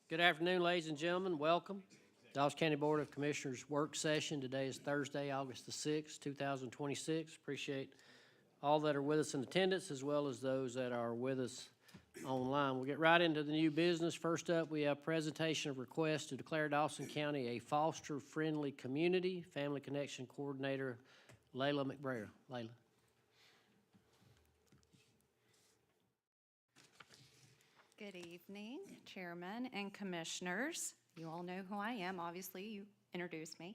Good afternoon, ladies and gentlemen. Welcome. Dawes County Board of Commissioners work session. Today is Thursday, August the 6th, 2026. Appreciate all that are with us in attendance as well as those that are with us online. We'll get right into the new business. First up, we have presentation of request to declare Dawson County a foster-friendly community. Family Connection Coordinator Layla McBrayer. Layla. Good evening, Chairman and Commissioners. You all know who I am. Obviously, you introduced me.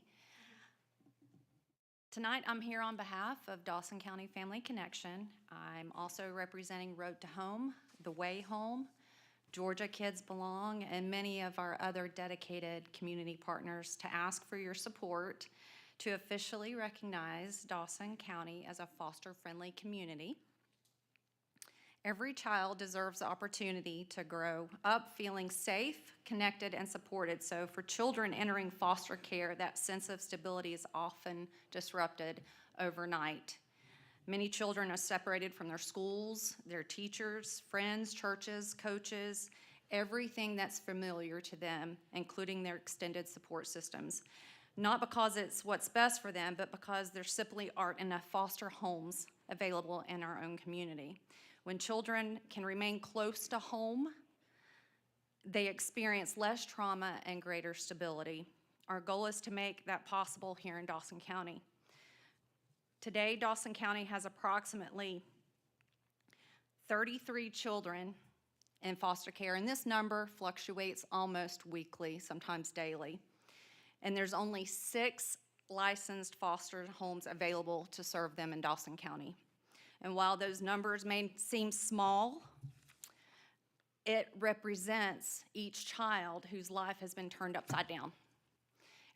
Tonight, I'm here on behalf of Dawson County Family Connection. I'm also representing Road to Home, The Way Home, Georgia Kids Belong, and many of our other dedicated community partners to ask for your support to officially recognize Dawson County as a foster-friendly community. Every child deserves the opportunity to grow up feeling safe, connected, and supported. So for children entering foster care, that sense of stability is often disrupted overnight. Many children are separated from their schools, their teachers, friends, churches, coaches, everything that's familiar to them, including their extended support systems. Not because it's what's best for them, but because there simply aren't enough foster homes available in our own community. When children can remain close to home, they experience less trauma and greater stability. Our goal is to make that possible here in Dawson County. Today, Dawson County has approximately 33 children in foster care, and this number fluctuates almost weekly, sometimes daily. And there's only 6 licensed foster homes available to serve them in Dawson County. And while those numbers may seem small, it represents each child whose life has been turned upside down.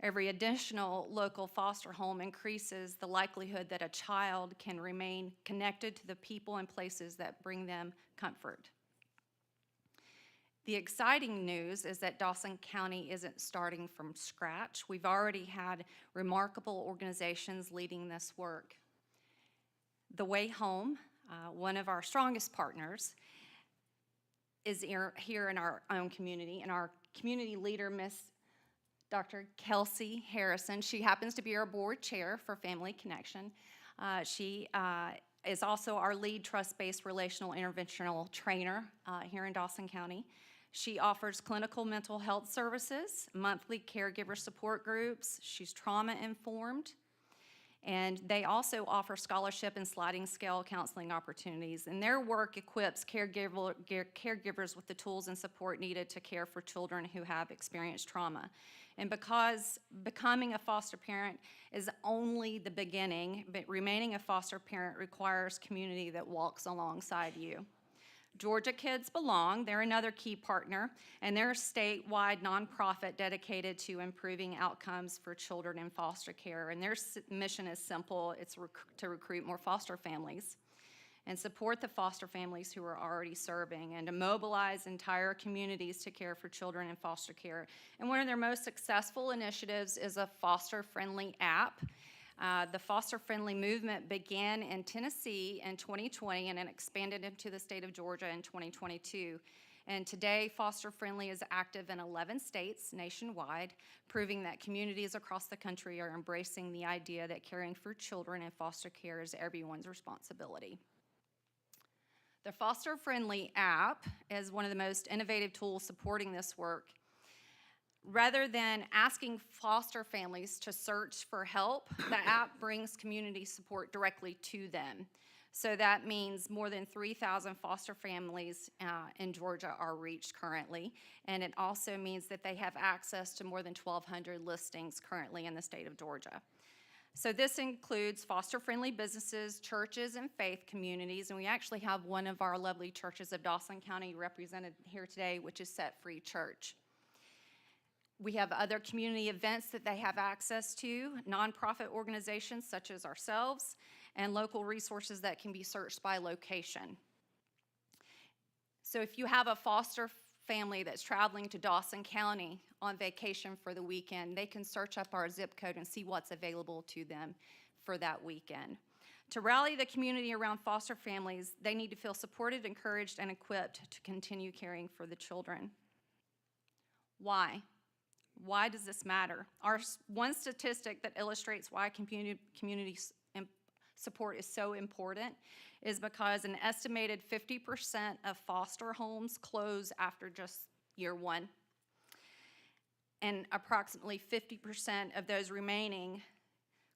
Every additional local foster home increases the likelihood that a child can remain connected to the people and places that bring them comfort. The exciting news is that Dawson County isn't starting from scratch. We've already had remarkable organizations leading this work. The Way Home, one of our strongest partners, is here in our own community, and our community leader, Miss Dr. Kelsey Harrison, she happens to be our board chair for Family Connection. She is also our lead trust-based relational interventional trainer here in Dawson County. She offers clinical mental health services, monthly caregiver support groups. She's trauma-informed. And they also offer scholarship and sliding scale counseling opportunities. And their work equips caregivers with the tools and support needed to care for children who have experienced trauma. And because becoming a foster parent is only the beginning, but remaining a foster parent requires community that walks alongside you. Georgia Kids Belong, they're another key partner, and they're a statewide nonprofit dedicated to improving outcomes for children in foster care. And their mission is simple, it's to recruit more foster families and support the foster families who are already serving and to mobilize entire communities to care for children in foster care. And one of their most successful initiatives is a foster-friendly app. The foster-friendly movement began in Tennessee in 2020 and then expanded into the state of Georgia in 2022. And today, Foster Friendly is active in 11 states nationwide, proving that communities across the country are embracing the idea that caring for children in foster care is everyone's responsibility. The Foster Friendly app is one of the most innovative tools supporting this work. Rather than asking foster families to search for help, the app brings community support directly to them. So that means more than 3,000 foster families in Georgia are reached currently, and it also means that they have access to more than 1,200 listings currently in the state of Georgia. So this includes foster-friendly businesses, churches, and faith communities, and we actually have one of our lovely churches of Dawson County represented here today, which is Set Free Church. We have other community events that they have access to, nonprofit organizations such as ourselves, and local resources that can be searched by location. So if you have a foster family that's traveling to Dawson County on vacation for the weekend, they can search up our zip code and see what's available to them for that weekend. To rally the community around foster families, they need to feel supported, encouraged, and equipped to continue caring for the children. Why? Why does this matter? One statistic that illustrates why community support is so important is because an estimated 50% of foster homes close after just year one. And approximately 50% of those remaining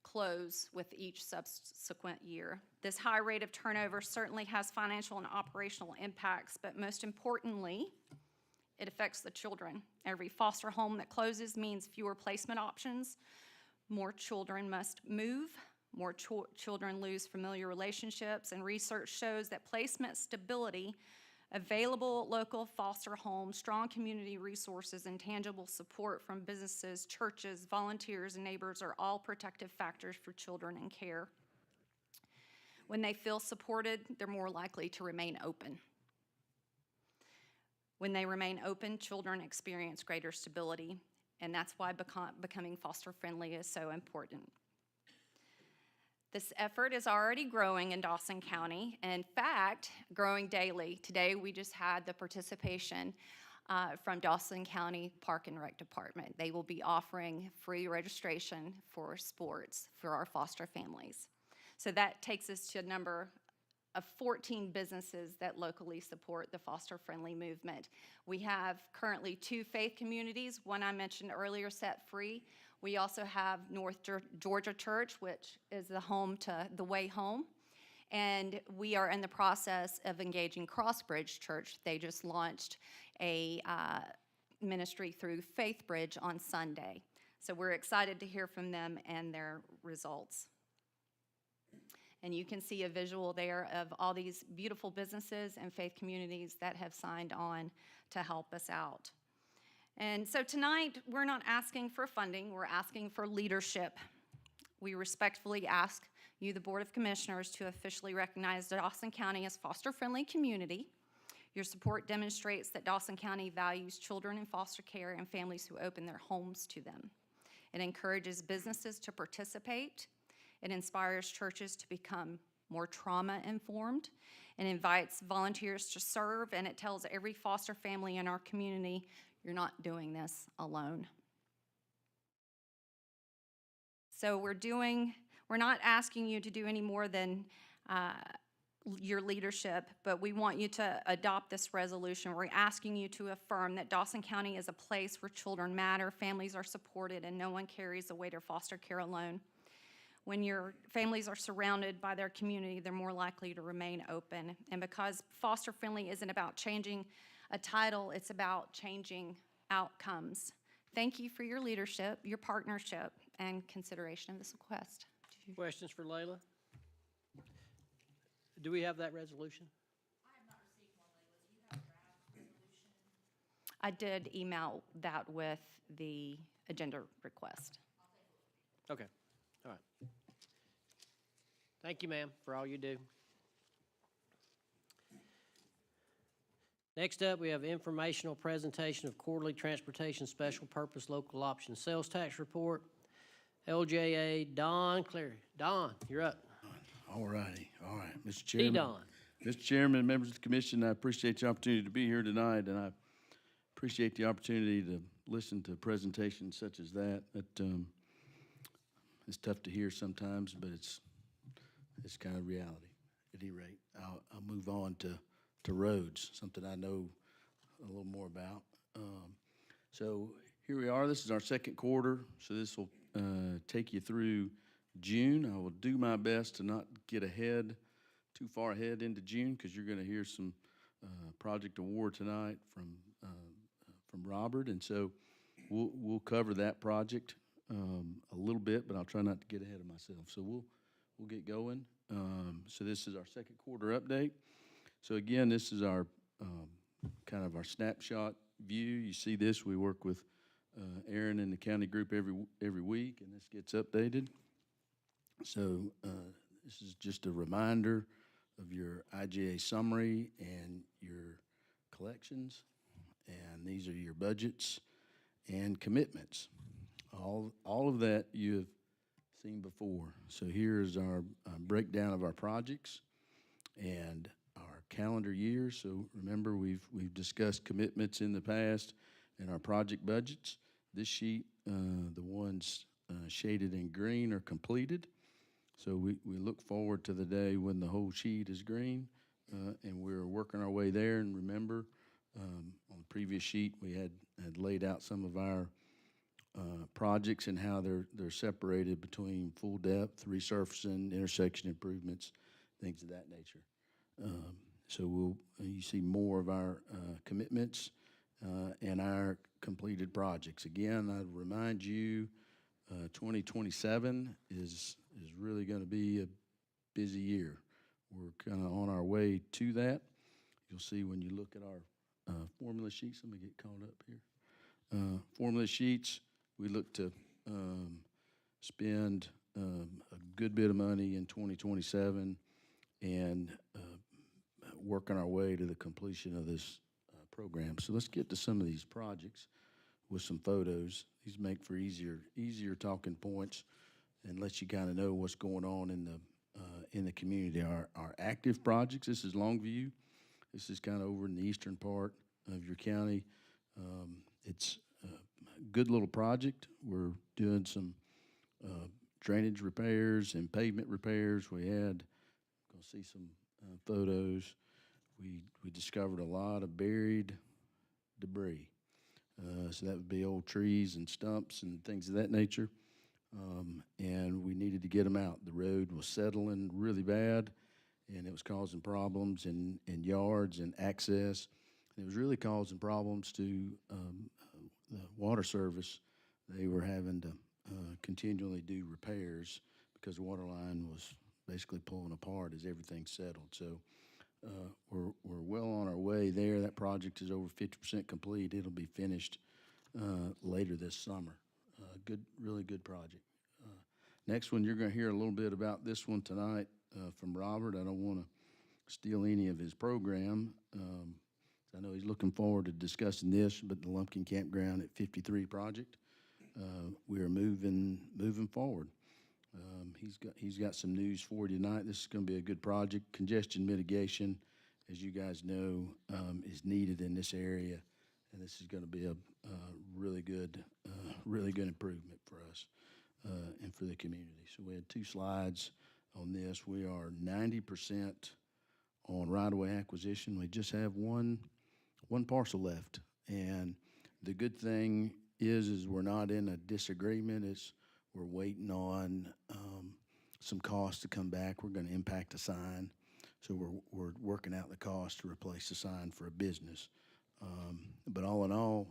close with each subsequent year. This high rate of turnover certainly has financial and operational impacts, but most importantly, it affects the children. Every foster home that closes means fewer placement options. More children must move. More children lose familiar relationships, and research shows that placement stability, available local foster homes, strong community resources, and tangible support from businesses, churches, volunteers, and neighbors are all protective factors for children in care. When they feel supported, they're more likely to remain open. When they remain open, children experience greater stability, and that's why becoming foster-friendly is so important. This effort is already growing in Dawson County. In fact, growing daily. Today, we just had the participation from Dawson County Park and Rec Department. They will be offering free registration for sports for our foster families. So that takes us to a number of 14 businesses that locally support the foster-friendly movement. We have currently 2 faith communities, one I mentioned earlier, Set Free. We also have North Georgia Church, which is the home to The Way Home. And we are in the process of engaging Crossbridge Church. They just launched a ministry through FaithBridge on Sunday. So we're excited to hear from them and their results. And you can see a visual there of all these beautiful businesses and faith communities that have signed on to help us out. And so tonight, we're not asking for funding, we're asking for leadership. We respectfully ask you, the Board of Commissioners, to officially recognize Dawson County as foster-friendly community. Your support demonstrates that Dawson County values children in foster care and families who open their homes to them. It encourages businesses to participate. It inspires churches to become more trauma-informed. It invites volunteers to serve, and it tells every foster family in our community, you're not doing this alone. So we're not asking you to do any more than your leadership, but we want you to adopt this resolution. We're asking you to affirm that Dawson County is a place where children matter, families are supported, and no one carries the weight of foster care alone. When your families are surrounded by their community, they're more likely to remain open. And because foster-friendly isn't about changing a title, it's about changing outcomes. Thank you for your leadership, your partnership, and consideration of this request. Questions for Layla? Do we have that resolution? I have not received one, Layla. Do you have a draft resolution? I did email that with the agenda request. Okay, all right. Thank you, ma'am, for all you do. Next up, we have informational presentation of quarterly transportation special purpose local option sales tax report. LJA Don Cleary. Don, you're up. All righty, all right, Mr. D. Chairman. Don. Mr. Chairman, members of the commission, I appreciate the opportunity to be here tonight, and I appreciate the opportunity to listen to presentations such as that. It's tough to hear sometimes, but it's kind of reality. At any rate, I'll move on to roads, something I know a little more about. So here we are. This is our second quarter, so this will take you through June. I will do my best to not get too far ahead into June, because you're going to hear some project award tonight from Robert, and so we'll cover that project a little bit, but I'll try not to get ahead of myself. So we'll get going. So this is our second quarter update. So again, this is our kind of our snapshot view. You see this. We work with Aaron and the county group every week, and this gets updated. So this is just a reminder of your IGA summary and your collections, and these are your budgets and commitments. All of that you have seen before. So here's our breakdown of our projects and our calendar year. So remember, we've discussed commitments in the past, in our project budgets. This sheet, the ones shaded in green are completed. So we look forward to the day when the whole sheet is green, and we're working our way there. And remember, on the previous sheet, we had laid out some of our projects and how they're separated between full depth, resurfacing, intersection improvements, things of that nature. So you see more of our commitments and our completed projects. Again, I'd remind you, 2027 is really going to be a busy year. We're kind of on our way to that. You'll see when you look at our formula sheets. Let me get caught up here. Formula sheets, we look to spend a good bit of money in 2027 and working our way to the completion of this program. So let's get to some of these projects with some photos. These make for easier talking points and let you kind of know what's going on in the community. Our active projects, this is Longview. This is kind of over in the eastern part of your county. It's a good little project. We're doing some drainage repairs and pavement repairs. We had, gonna see some photos. We discovered a lot of buried debris. So that would be old trees and stumps and things of that nature. And we needed to get them out. The road was settling really bad, and it was causing problems in yards and access. And it was really causing problems to the water service. They were having to continually do repairs because the water line was basically pulling apart as everything settled. So we're well on our way there. That project is over 50% complete. It'll be finished later this summer. Really good project. Next one, you're going to hear a little bit about this one tonight from Robert. I don't want to steal any of his program. I know he's looking forward to discussing this, but the Lumpkin Campground at 53 project, we are moving forward. He's got some news for you tonight. This is going to be a good project. Congestion mitigation, as you guys know, is needed in this area, and this is going to be a really good improvement for us and for the community. So we had 2 slides on this. We are 90% on right-of-way acquisition. We just have one parcel left, and the good thing is we're not in a disagreement. We're waiting on some costs to come back. We're going to impact a sign, so we're working out the cost to replace the sign for a business. But all in all,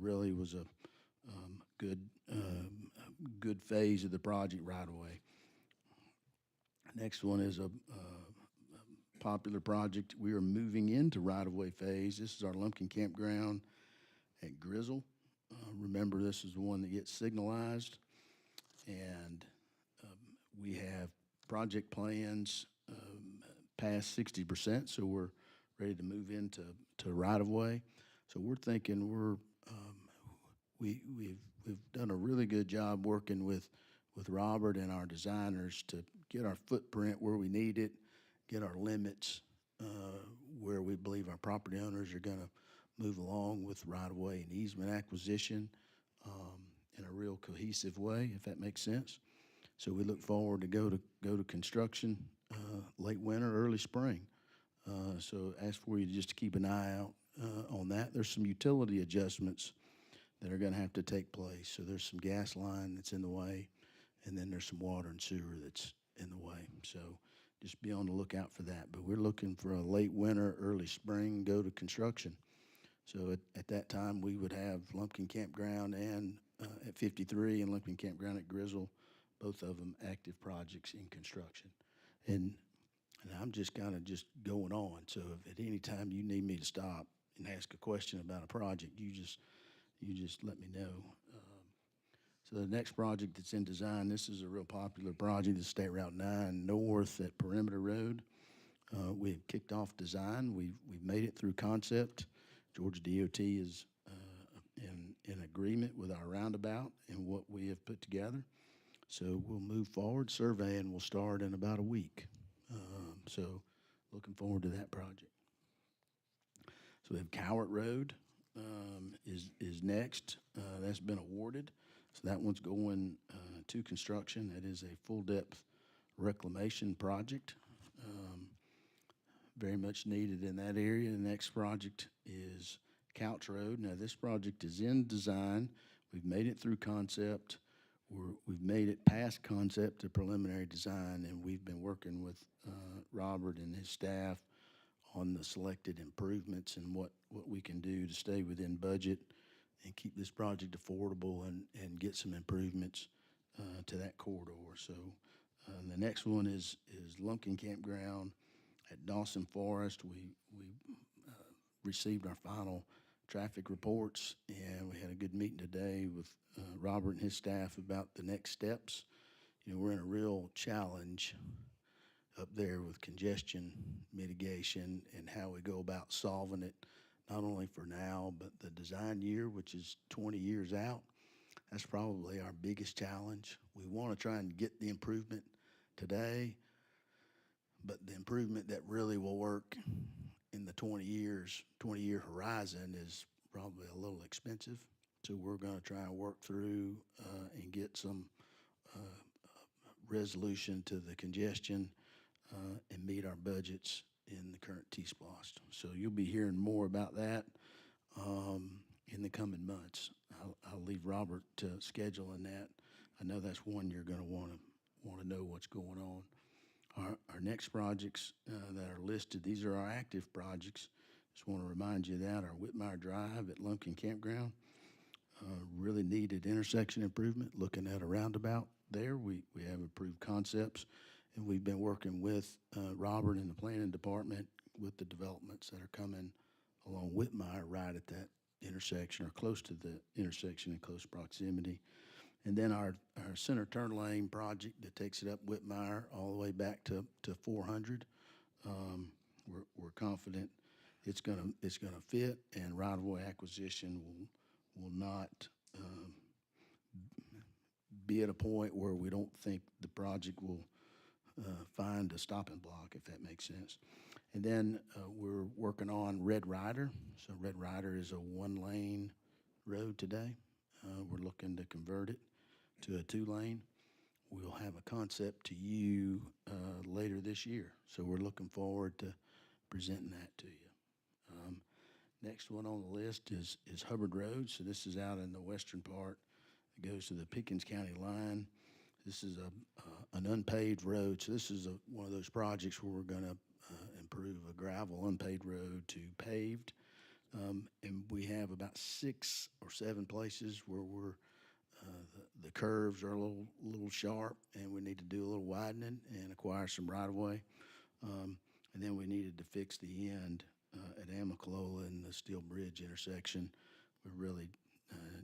really was a good phase of the project right away. Next one is a popular project. We are moving into right-of-way phase. This is our Lumpkin Campground at Grizzle. Remember, this is the one that gets signalized, and we have project plans past 60%, so we're ready to move into right-of-way. So we're thinking we've done a really good job working with Robert and our designers to get our footprint where we need it, get our limits where we believe our property owners are going to move along with right-of-way and easement acquisition in a real cohesive way, if that makes sense. So we look forward to go to construction late winter, early spring. So ask for you just to keep an eye out on that. There's some utility adjustments that are going to have to take place. So there's some gas line that's in the way, and then there's some water and sewer that's in the way. So just be on the lookout for that. But we're looking for a late winter, early spring go to construction. So at that time, we would have Lumpkin Campground and at 53 and Lumpkin Campground at Grizzle, both of them active projects in construction. And I'm just kind of just going on. So if at any time you need me to stop and ask a question about a project, you just let me know. So the next project that's in design, this is a real popular project, the State Route 9 North at Perimeter Road. We've kicked off design. We've made it through concept. Georgia DOT is in agreement with our roundabout and what we have put together. So we'll move forward. Surveying will start in about a week. So looking forward to that project. So we have Cowart Road. is next. That's been awarded. So that one's going to construction. That is a full-depth reclamation project. Very much needed in that area. The next project is Couch Road. Now, this project is in design. We've made it through concept. We've made it past concept to preliminary design, and we've been working with Robert and his staff on the selected improvements and what we can do to stay within budget and keep this project affordable and get some improvements to that corridor. So the next one is Lumpkin Campground at Dawson Forest. We received our final traffic reports, and we had a good meeting today with Robert and his staff about the next steps. You know, we're in a real challenge up there with congestion mitigation and how we go about solving it, not only for now, but the design year, which is 20 years out. That's probably our biggest challenge. We want to try and get the improvement today, but the improvement that really will work in the 20-year horizon is probably a little expensive. So we're going to try and work through and get some resolution to the congestion and meet our budgets in the current T-Splost. So you'll be hearing more about that in the coming months. I'll leave Robert to scheduling that. I know that's one you're going to want to know what's going on. Our next projects that are listed, these are our active projects. Just want to remind you of that. Our Whitmire Drive at Lumpkin Campground, really needed intersection improvement. Looking at a roundabout there, we have approved concepts, and we've been working with Robert in the planning department with the developments that are coming along Whitmire right at that intersection or close to the intersection in close proximity. And then our center turn lane project that takes it up Whitmire all the way back to 400. We're confident it's gonna fit, and right-of-way acquisition will not be at a point where we don't think the project will find a stopping block, if that makes sense. And then we're working on Red Rider. So Red Rider is a one-lane road today. We're looking to convert it to a two-lane. We'll have a concept to you later this year. So we're looking forward to presenting that to you. Next one on the list is Hubbard Road. So this is out in the western part. It goes to the Pickens County line. This is an unpaved road. So this is one of those projects where we're going to improve a gravel unpaved road to paved. And we have about 6 or 7 places where the curves are a little sharp, and we need to do a little widening and acquire some right-of-way. And then we needed to fix the end at Amicalola and the Steel Bridge intersection. We're really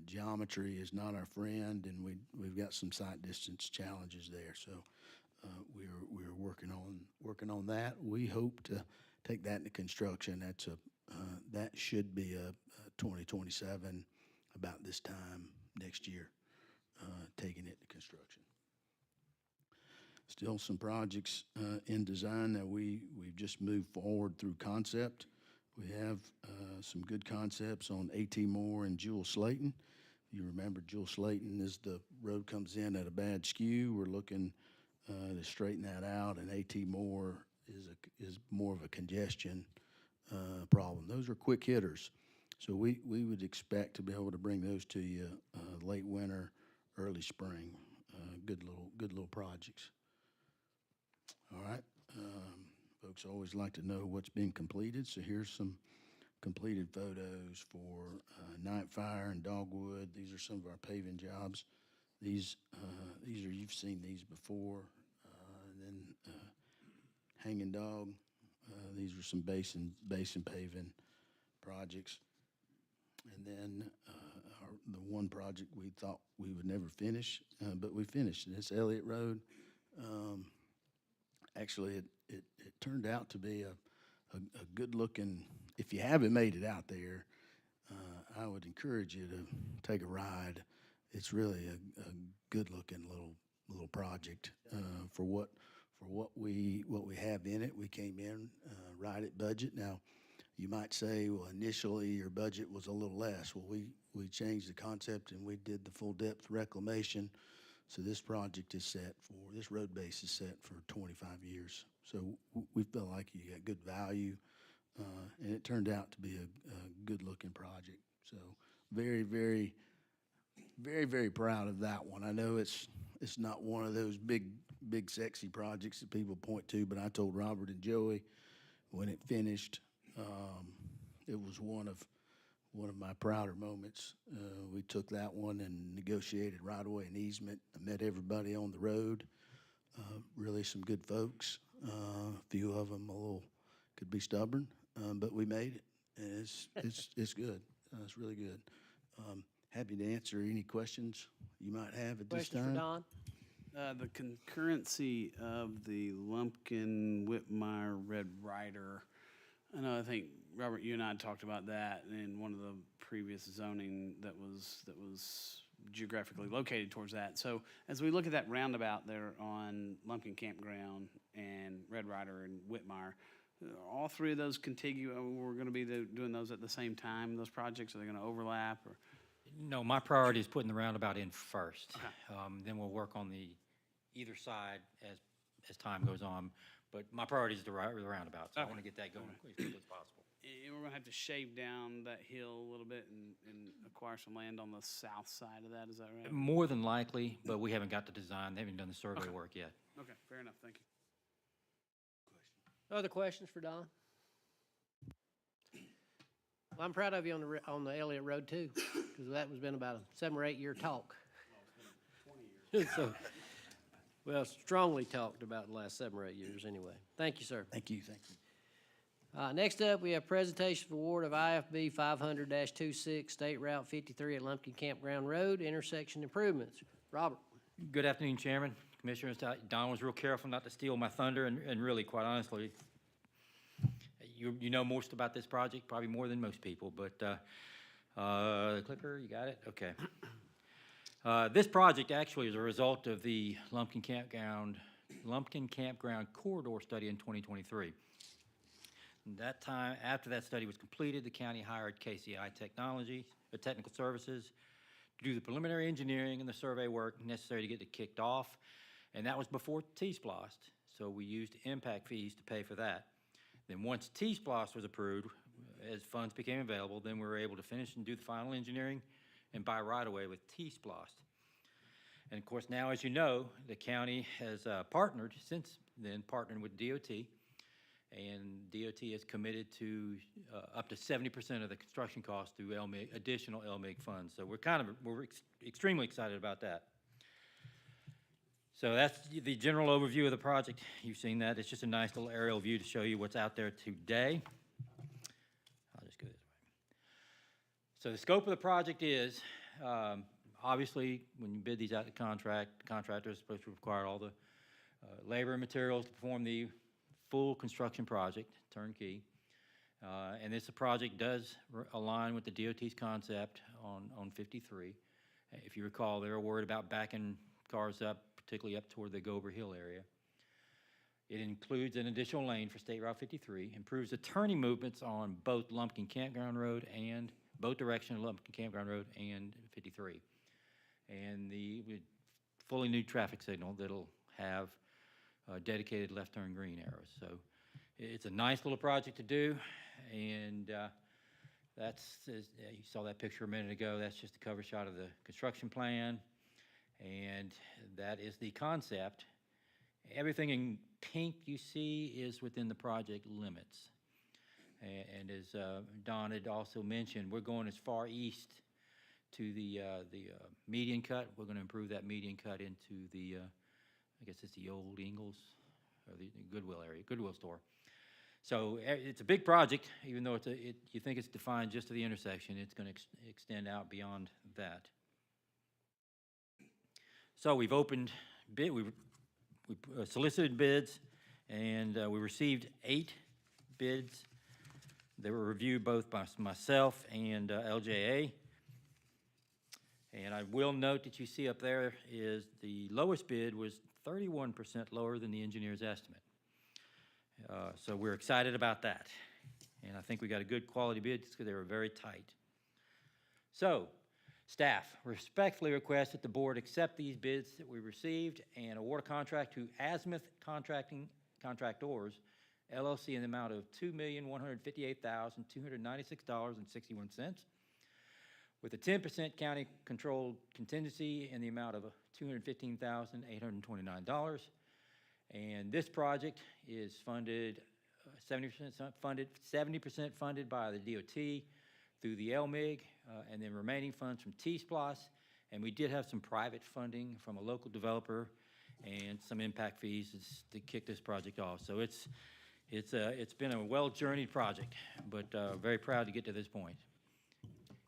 geometry is not our friend, and we've got some sight distance challenges there. So we're working on that. We hope to take that into construction. That should be a 2027, about this time next year, taking it to construction. Still some projects in design that we've just moved forward through concept. We have some good concepts on A.T. Moore and Jewel Slayton. You remember Jewel Slayton is the road comes in at a bad skew. We're looking to straighten that out, and A.T. Moore is more of a congestion problem. Those are quick hitters. So we would expect to be able to bring those to you late winter, early spring. Good little projects. All right. Folks always like to know what's been completed, so here's some completed photos for Night Fire and Dogwood. These are some of our paving jobs. These are, you've seen these before. And then Hanging Dog. These are some basin paving projects. And then the one project we thought we would never finish, but we finished it. It's Elliott Road. Actually, it turned out to be a good-looking, if you haven't made it out there, I would encourage you to take a ride. It's really a good-looking little project for what we have in it. We came in right at budget. Now, You might say, well, initially your budget was a little less. Well, we changed the concept and we did the full depth reclamation. So this project is set for, this road base is set for 25 years. So we felt like you got good value, and it turned out to be a good-looking project. So very, very, very, very proud of that one. I know it's not one of those big, sexy projects that people point to, but I told Robert and Joey when it finished, it was one of my prouder moments. We took that one and negotiated right away an easement. I met everybody on the road, really some good folks. A few of them a little could be stubborn, but we made it, and it's good. It's really good. Happy to answer any questions you might have at this Questions for time. Don? The concurrency of the Lumpkin, Whitmire, Red Ryder. I think, Robert, you and I talked about that in one of the previous zoning that was geographically located towards that. So as we look at that roundabout there on Lumpkin Campground and Red Ryder and Whitmire, all three of those contiguous, we're going to be doing those at the same time, those projects, are they going to overlap? Or? No, my priority is putting the roundabout in first. Okay. Then we'll work on the either side as time goes on. But my priority is the roundabout, so I Okay. want to get that going as quickly as possible. And we're going to have to shave down that hill a little bit and acquire some land on the south side of that, is that right? More than likely, but we haven't got the design, they haven't done the survey Okay. work yet. Okay, fair enough, thank you. Other questions for Don? Well, I'm proud of you on the Elliott Road too, because that was been about a 7 or 8 year talk. 20 years. So, well, strongly talked about the last 7 or 8 years anyway. Thank you, sir. Thank you. Next up, we have presentation for award of IFB 500-26 State Route 53 at Lumpkin Campground Road, intersection improvements. Robert? Good afternoon, Chairman, Commissioners. Don was real careful not to steal my thunder, and really, quite honestly, you know most about this project, probably more than most people, but the clicker, you got it? Okay. This project actually is a result of the Lumpkin Campground Corridor Study in 2023. That time, after that study was completed, the county hired KCI Technical Services to do the preliminary engineering and the survey work necessary to get it kicked off, and that was before T-Splost, so we used impact fees to pay for that. Then once T-Splost was approved, as funds became available, then we were able to finish and do the final engineering and buy right-of-way with T-Splost. And of course, now, as you know, the county has partnered, since then, partnered with DOT, and DOT is committed to up to 70% of the construction costs through additional LMIG funds. So we're extremely excited about that. So that's the general overview of the project. You've seen that. It's just a nice little aerial view to show you what's out there today. I'll just go this way. So the scope of the project is, obviously, when you bid these out to contractors are supposed to require all the labor and materials to perform the full construction project, turnkey. And this project does align with the DOT's concept on 53. If you recall, they were worried about backing cars up, particularly up toward the Gober Hill area. It includes an additional lane for State Route 53, improves the turning movements on both Lumpkin Campground Road and both directions of Lumpkin Campground Road and 53. And the fully new traffic signal that'll have dedicated left turn green arrows. So it's a nice little project to do, and you saw that picture a minute ago. That's just a cover shot of the construction plan, and that is the concept. Everything in pink you see is within the project limits. And as Don had also mentioned, we're going as far east to the median cut. We're going to improve that median cut into the I guess it's the old Ingalls, or the Goodwill area, Goodwill store. So it's a big project, even though you think it's defined just to the intersection, it's going to extend out beyond that. So we've opened bid, we solicited bids, and we received 8 bids. They were reviewed both by myself and LJA. And I will note that you see up there is the lowest bid was 31% lower than the engineer's estimate. So we're excited about that. And I think we got a good quality bid because they were very tight. So, staff respectfully request that the board accept these bids that we received and award a contract to Azimuth Contractors, LLC, in the amount of $2,158,296.61, with a 10% county-controlled contingency in the amount of $215,829. And this project is funded, 70% funded by the DOT through the LMIG, and then remaining funds from T-Splosh. And we did have some private funding from a local developer and some impact fees to kick this project off. So it's been a well-journeyed project, but very proud to get to this point.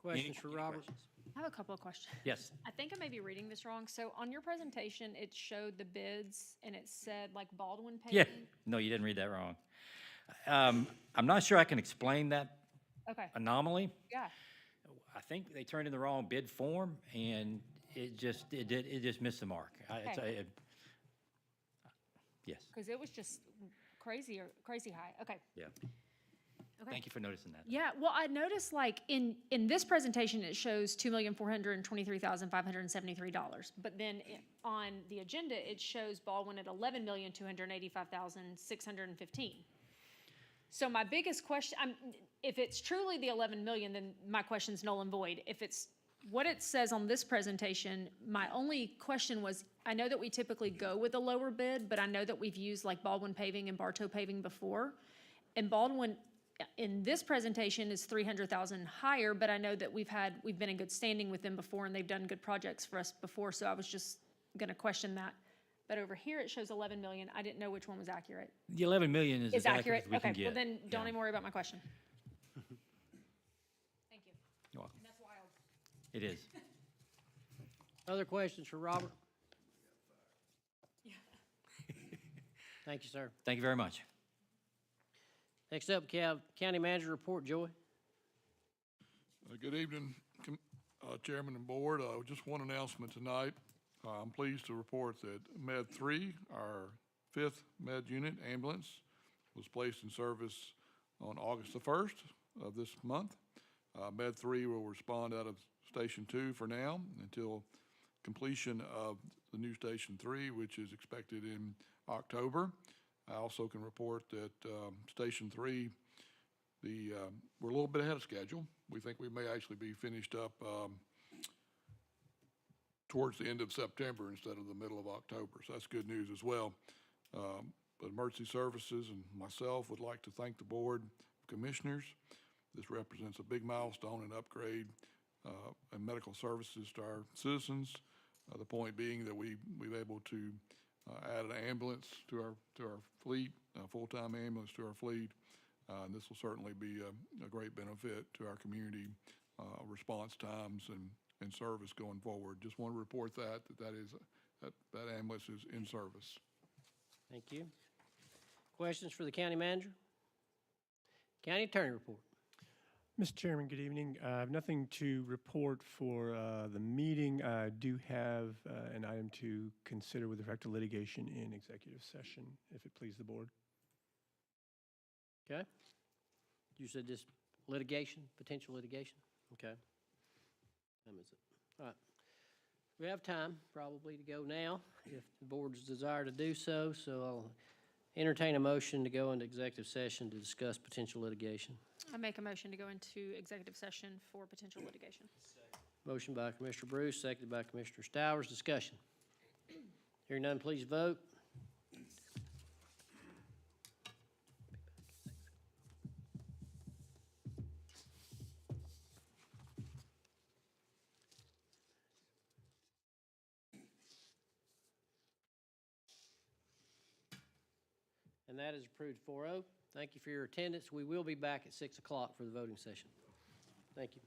Questions for Any Robert? questions? I have a couple of questions. Yes. I think I may be reading this wrong. So on your presentation, it showed the bids and it said like Baldwin Yeah. paving. No, you didn't read that wrong. I'm not sure I can explain that Okay, anomaly. yeah. I think they turned in the wrong bid form, and it just missed the mark. Okay. Yes, Because it was just crazy high. Okay. yeah. Okay. Thank you for noticing that. Yeah, well, I noticed like in this presentation, it shows $2,423,573. But then on the agenda, it shows Baldwin at $11,285,615. So my biggest question, if it's truly the 11 million, then my question's null and void. If it's what it says on this presentation, my only question was, I know that we typically go with a lower bid, but I know that we've used like Baldwin Paving and Bartow Paving before. And Baldwin, in this presentation, is 300,000 higher, but I know that we've been in good standing with them before and they've done good projects for us before, so I was just gonna question that. But over here, it shows 11 million. I didn't know which one was accurate. The 11 million is Is as accurate accurate? as we Okay, can get. well then, don't Yeah. even worry about my question. Thank you. You're welcome. That's wild. It is. Other questions for Robert? Thank you, sir. Thank you very much. Next up, County Manager Report, Joy. Good evening, Chairman and Board. Just one announcement tonight. I'm pleased to report that Med 3, our 5th Med Unit ambulance, was placed in service on August the 1st of this month. Med 3 will respond out of Station 2 for now until completion of the new Station 3, which is expected in October. I also can report that Station 3, we're a little bit ahead of schedule. We think we may actually be finished up towards the end of September instead of the middle of October. So that's good news as well. But Emergency Services and myself would like to thank the Board of Commissioners. This represents a big milestone and upgrade in medical services to our citizens. The point being that we've able to add an ambulance to our fleet, a full-time ambulance to our fleet. And this will certainly be a great benefit to our community response times and service going forward. Just want to report that ambulance is in service. Thank you. Questions for the County Manager? County Attorney Report. Mr. Chairman, good evening. I have nothing to report for the meeting. I do have an item to consider with respect to litigation in executive session, if it please the board. Okay. You said just litigation, potential litigation? Okay. Time is it? All right. We have time probably to go now if the board's desire to do so. So I'll entertain a motion to go into executive session to discuss potential litigation. I make a motion to go into executive session for potential litigation. Motion by Commissioner Bruce, seconded by Commissioner Stowers. Discussion. Hearing none, please vote. And that is approved 4-0. Thank you for your attendance. We will be back at 6 o'clock for the voting session. Thank you.